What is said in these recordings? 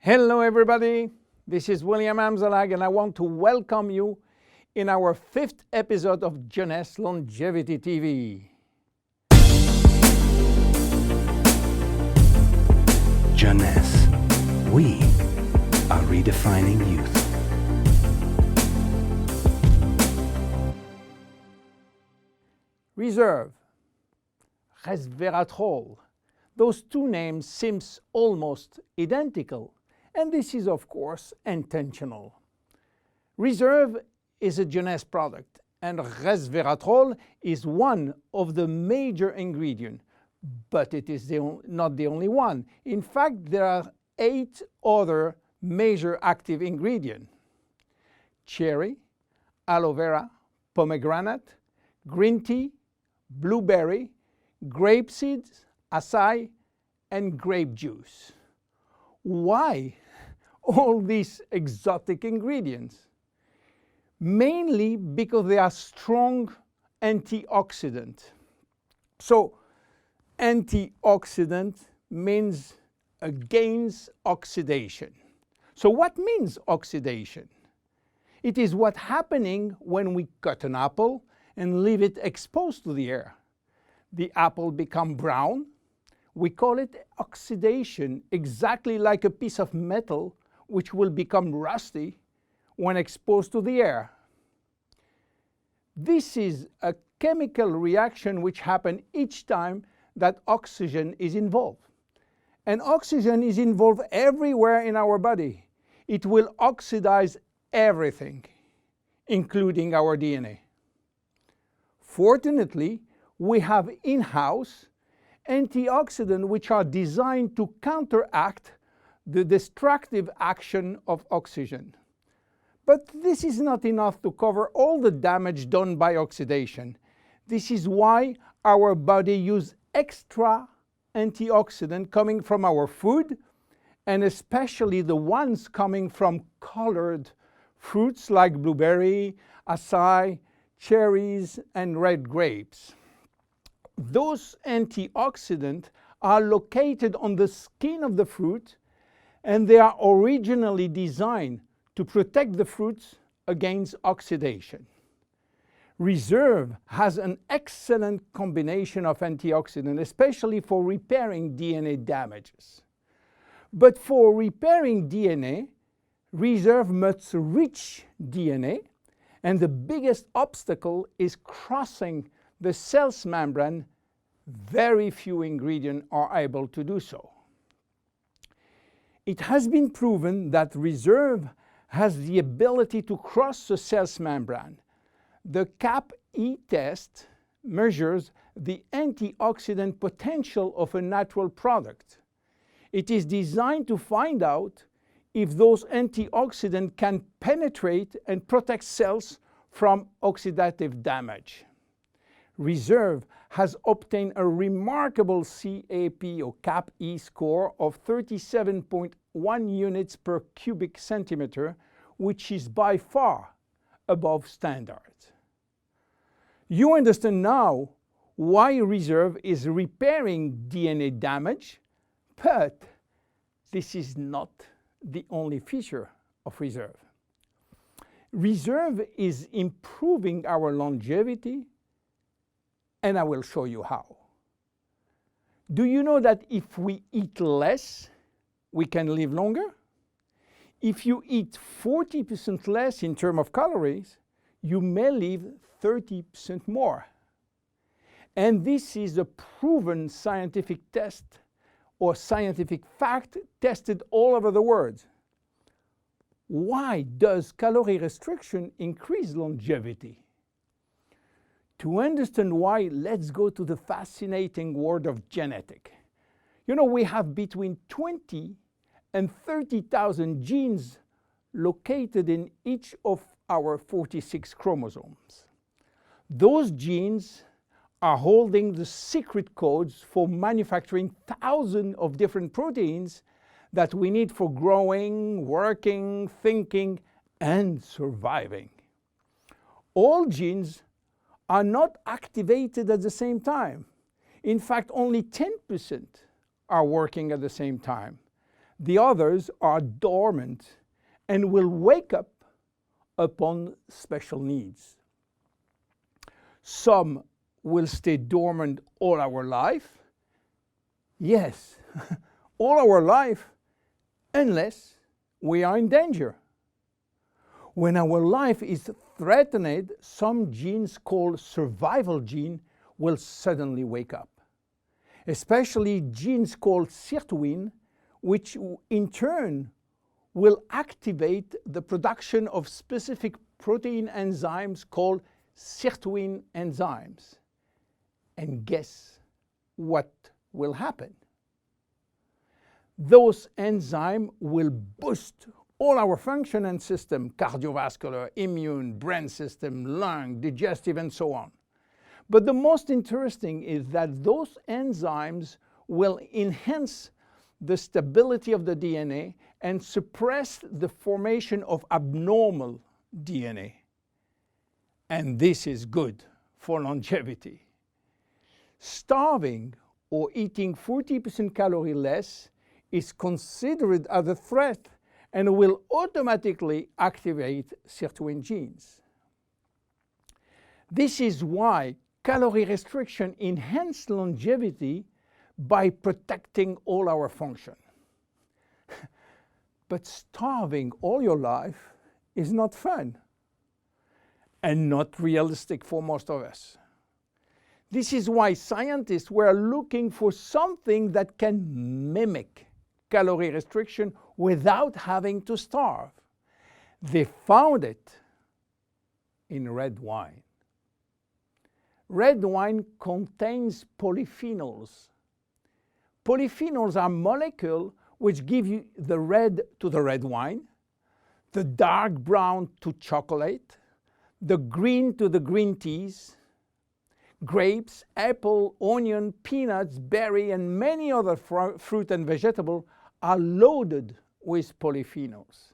Hello everybody, this is William Amzalag and I want to welcome you in our 5th episode of Jeunesse Longevity TV. Jeunesse, we are redefining youth. Reserve, resveratrol, those two names seem almost identical. And this is, of course, intentional. Reserve is a Jeunesse product, and resveratrol is one of the major ingredients, but it is not the only one. In fact, there are 8 other major active ingredients: cherry, aloe vera, pomegranate, green tea, blueberry, grape seeds, acai, and grape juice. Why all these exotic ingredients? Mainly because they are strong antioxidants. So antioxidant means against oxidation. So what means oxidation? It is what's happening when we cut an apple and leave it exposed to the air. The apple becomes brown. We call it oxidation, exactly like a piece of metal which will become rusty when exposed to the air. This is a chemical reaction which happens each time that oxygen is involved. And oxygen is involved everywhere in our body. It will oxidize everything, including our DNA. Fortunately, we have in-house antioxidants which are designed to counteract the destructive action of oxygen. But this is not enough to cover all the damage done by oxidation. This is why our body uses extra antioxidants coming from our food, and especially the ones coming from colored fruits like blueberry, acai, cherries, and red grapes. Those antioxidants are located on the skin of the fruit, and they are originally designed to protect the fruits against oxidation. Reserve has an excellent combination of antioxidants, especially for repairing DNA damages. But for repairing DNA, Reserve must reach DNA, and the biggest obstacle is crossing the cell's membrane. Very few ingredients are able to do so. It has been proven that Reserve has the ability to cross the cell's membrane. The CAP-E test measures the antioxidant potential of a natural product. It is designed to find out if those antioxidants can penetrate and protect cells from oxidative damage. Reserve has obtained a remarkable CAP or CAP-E score of 37.1 units per cubic centimeter, which is by far above standard. You understand now why Reserve is repairing DNA damage, but this is not the only feature of Reserve. Reserve is improving our longevity, and I will show you how. Do you know that if we eat less, we can live longer? If you eat 40% less in terms of calories, you may live 30% more. And this is a proven scientific test or scientific fact tested all over the world. Why does calorie restriction increase longevity? To understand why, let's go to the fascinating world of genetics. You know, we have between 20 and 30,000 genes located in each of our 46 chromosomes. Those genes are holding the secret codes for manufacturing thousands of different proteins that we need for growing, working, thinking, and surviving. All genes are not activated at the same time. In fact, only 10% are working at the same time. The others are dormant and will wake up upon special needs. Some will stay dormant all our life. Yes, all our life, unless we are in danger. When our life is threatened, some genes called survival gene will suddenly wake up. Especially genes called sirtuin, which in turn will activate the production of specific protein enzymes called sirtuin enzymes. And guess what will happen? Those enzymes will boost all our function and system, cardiovascular, immune, brain system, lung, digestive, and so on. But the most interesting is that those enzymes will enhance the stability of the DNA and suppress the formation of abnormal DNA. And this is good for longevity. Starving or eating 40% calorie less is considered as a threat and will automatically activate sirtuin genes. This is why calorie restriction enhances longevity by protecting all our function. But starving all your life is not fun and not realistic for most of us. This is why scientists were looking for something that can mimic calorie restriction without having to starve. They found it in red wine. Red wine contains polyphenols. Polyphenols are molecules which give you the red to the red wine, the dark brown to chocolate, the green to the green teas. Grapes, apple, onion, peanuts, berry, and many other fruit and vegetable are loaded with polyphenols.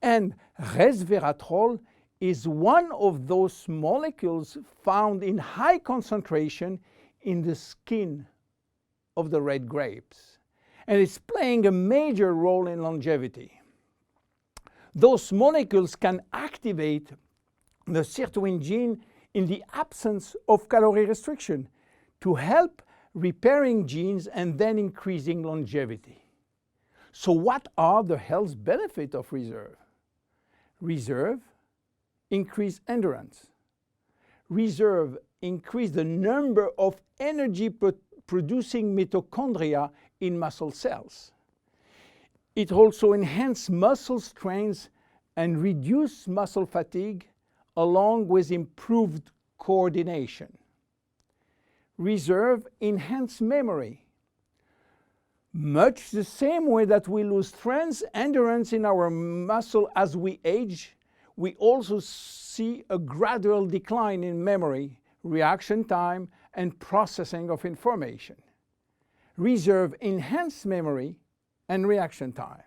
And resveratrol is one of those molecules found in high concentration in the skin of the red grapes. And it's playing a major role in longevity. Those molecules can activate the sirtuin gene in the absence of calorie restriction to help repairing genes and then increasing longevity. So what are the health benefits of reserve? Reserve increase endurance. Reserve increase the number of energy producing mitochondria in muscle cells. It also enhances muscle strength and reduce muscle fatigue along with improved coordination. Reserve enhance memory. Much the same way that we lose strength, endurance in our muscle as we age, we also see a gradual decline in memory, reaction time, and processing of information. Reserve enhance memory and reaction time.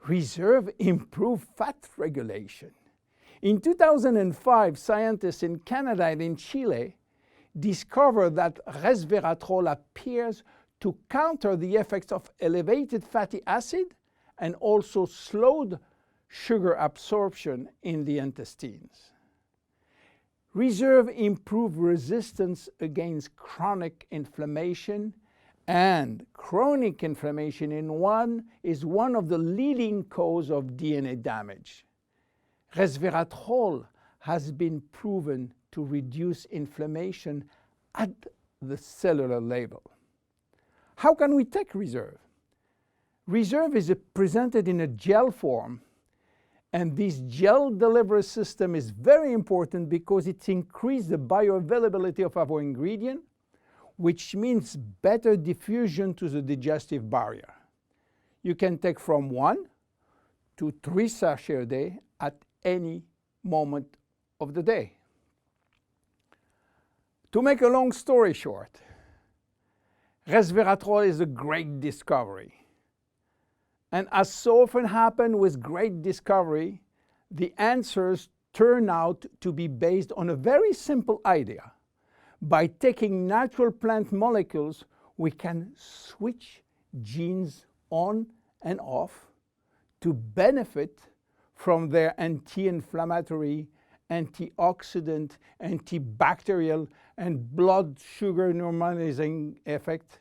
Reserve improve fat regulation. In 2005, scientists in Canada and in Chile discovered that resveratrol appears to counter the effects of elevated fatty acid and also slowed sugar absorption in the intestines. Reserve improve resistance against chronic inflammation, and chronic inflammation is one of the leading causes of DNA damage. Resveratrol has been proven to reduce inflammation at the cellular level. How can we take reserve? Reserve is presented in a gel form, and this gel delivery system is very important because it increases the bioavailability of our ingredient, which means better diffusion to the digestive barrier. You can take from 1 to 3 sachets a day at any moment of the day. To make a long story short, resveratrol is a great discovery. And as so often happens with great discovery, the answers turn out to be based on a very simple idea. By taking natural plant molecules, we can switch genes on and off to benefit from their anti-inflammatory, antioxidant, antibacterial, and blood sugar normalizing effect,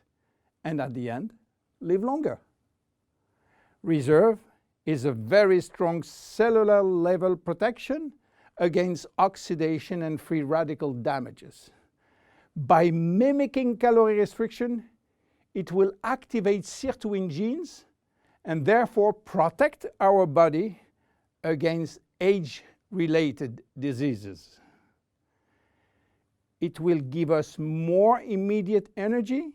and at the end, live longer. Reserve is a very strong cellular level protection against oxidation and free radical damages. By mimicking calorie restriction, it will activate sirtuin genes and therefore protect our body against age-related diseases. It will give us more immediate energy,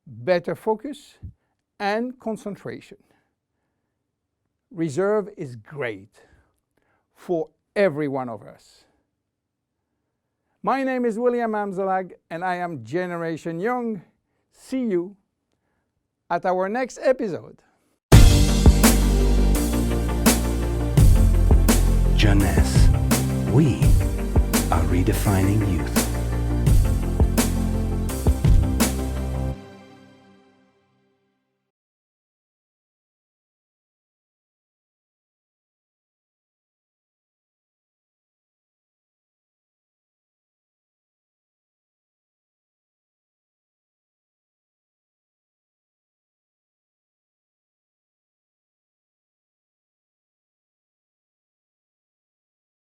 better focus, and concentration. Reserve is great for every one of us. My name is William Amzalag, and I am Generation Young. See you at our next episode. Jeunesse. We are redefining youth.